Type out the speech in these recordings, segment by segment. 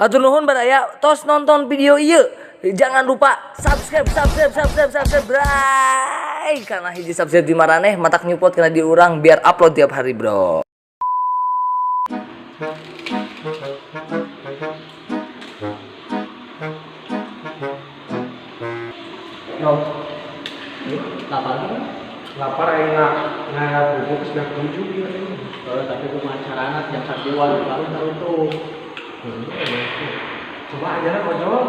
Hatur nuhun badaya tos nonton video ieu. Jangan lupa subscribe bray. Karena hiji subscribe di maraneh matak nyupot kena di urang biar upload tiap hari, bro. No. Lapar enak. Nah, bubuk sudah 7 dia ini. Tapi itu masyarakat yang sakiwan baru tuh. Coba aja lah kojol.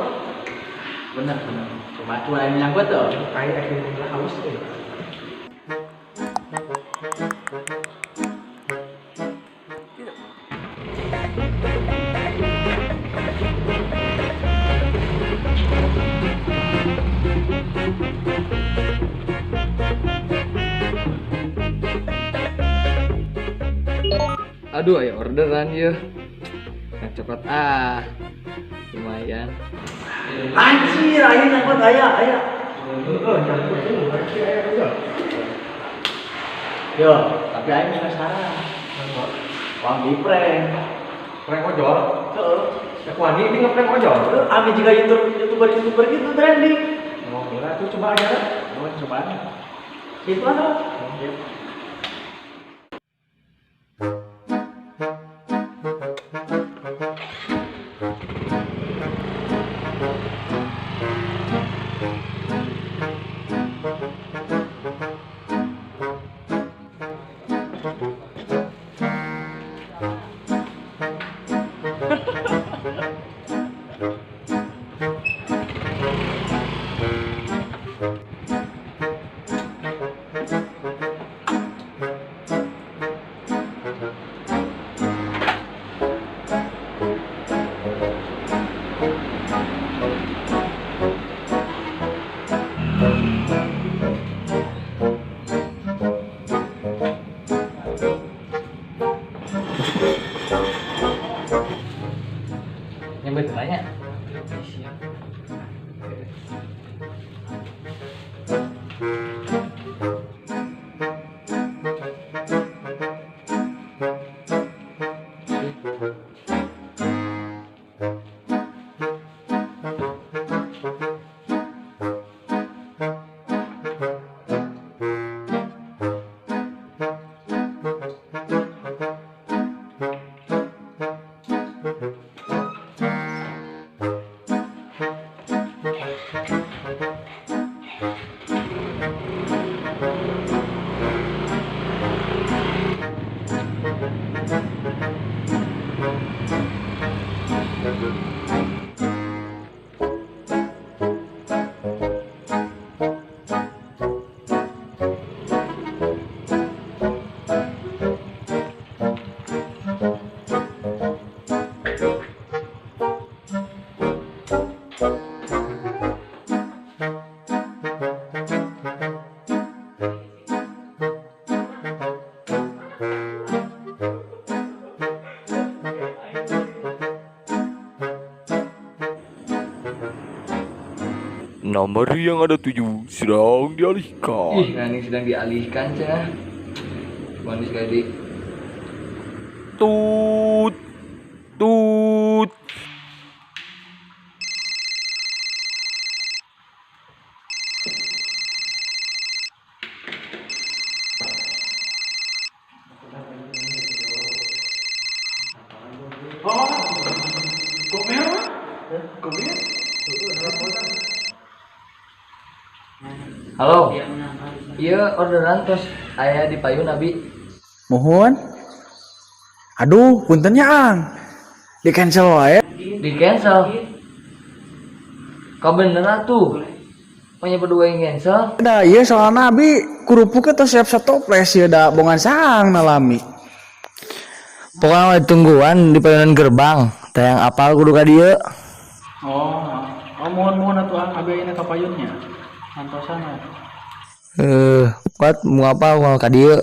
Bener. Cuma cuan yang gue tuh. Kayak ekonomi haus tuh. Aduh, ayo orderan ya. Yang cepat lumayan. Anjir, ayo nyangkut ayah. Yo, tapi ayo penasaran. Wang di prank. Prank ojol. Heeh. Ya wani ini ngeprank ojol. Ami juga youtuber gitu trending. Oh, kira tuh coba aja lah. Oh, cobaan. Itu ada. Yang betul banyak. Nomor yang ada 7 sedang dialihkan. Ini sedang dialihkan cenah. Manis kali. Tut. Halo. Iya orderan terus aya di payun abi. Mohon. Aduh, puntennya ang. Di cancel wae. Di cancel. Kau bener tuh. Punya berdua yang cancel. Da ieu soalna abi kurupuknya teh siap stoples ya da bongan saang nalami. Pokoknya tungguan di payunan gerbang. Tayang apal kudu ka dieu. Mohon atuh abi ayeuna ka payunnya. Santosana. Kuat mau apa mau ka dieu.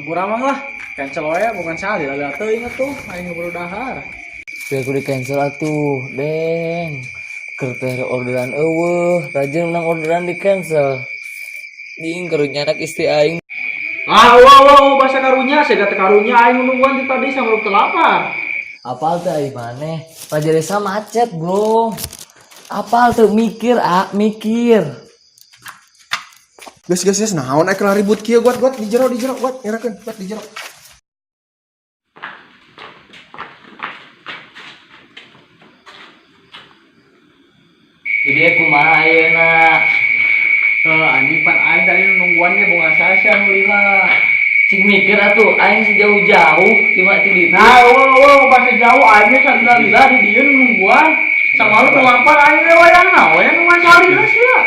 Kurang mah lah. Cancel we bukan salah lah teuing atuh aing baru dahar. Biar aku di cancel atuh, deng. Kertas orderan eueuh, rajin menang orderan di cancel. Ding karunya anak istri aing. Wow, bahasa karunya, saya kata karunya aing nungguan di tadi sama rukun lapar. Apal teh ai maneh? Raja Desa macet, Bro. Apal tuh mikir, mikir. Guys, naon aya ribut kieu guat di jero guat nyerakeun guat di jero. Jadi aku mah ayeuna. Anjing pan aing tadi nungguannya bunga sasa nulila. Cik mikir atuh aing sejauh-jauh cuma ti ditu. Nah, bahasa jauh aing salila di dieu nungguan. Sama lu lapar aing we wayang naon ya nungguan salila sia.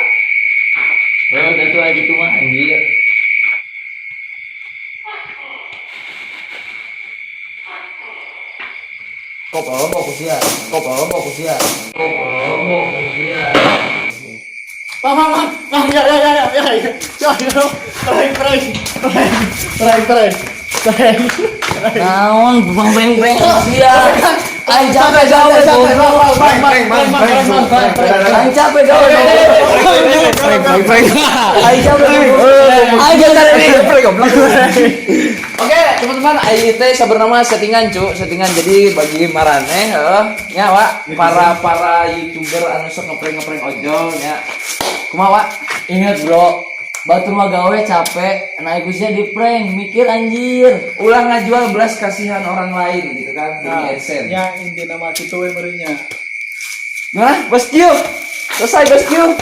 Gitu aja gitu mah anjir. Kok mau kusia? Naon beng kusia. Aing capek gawe goblok. Aing capek gawe. Oke, teman-teman, aing teh sabernama settingan jadi bagi maraneh nya wa para YouTuber anu sok ngeprank ojol nya. Kumaha wa? Ingat, Bro. Batur mah gawe capek, naik usia di prank, mikir anjir. Ulah ngajual belas kasihan orang lain gitu kan, demi AdSense. Ya inti nama kitu we meureunnya. Nah, bosku. Selesai, bosku.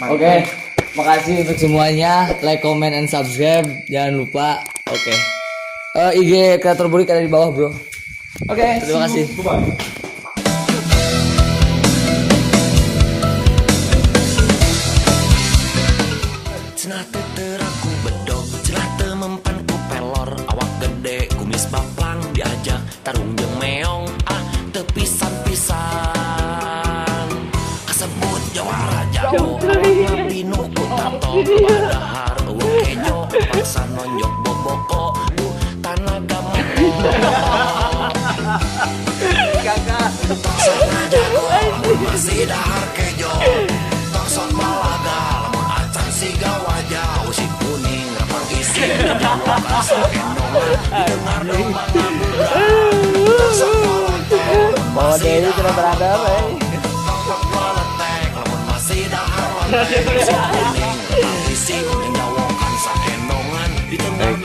Oke. Makasih untuk semuanya. Like, comment, and subscribe. Jangan lupa. Oke. IG kreator burik ada di bawah, Bro. Oke, terima kasih. Cenah teu teraku bedog, cenah teu mempan ku pelor, awak gede kumis baplang diajak tarung jeung meong, teu pisan-pisan. Kasebut jawara jauh, awak pinuh ku tato, padahar eueuh kejo, paksa nonjok boboko, tanaga meko. Kakak, sok jago, masih dahar kejo, sok balaga. Siga wajah usik kuning rapang isi nyawakan sakendongan didengar domba ngabugan bawa Dewi kena berada tampak waletek lamun masih dahar usik kuning rapang isi nyawakan sakendongan didengar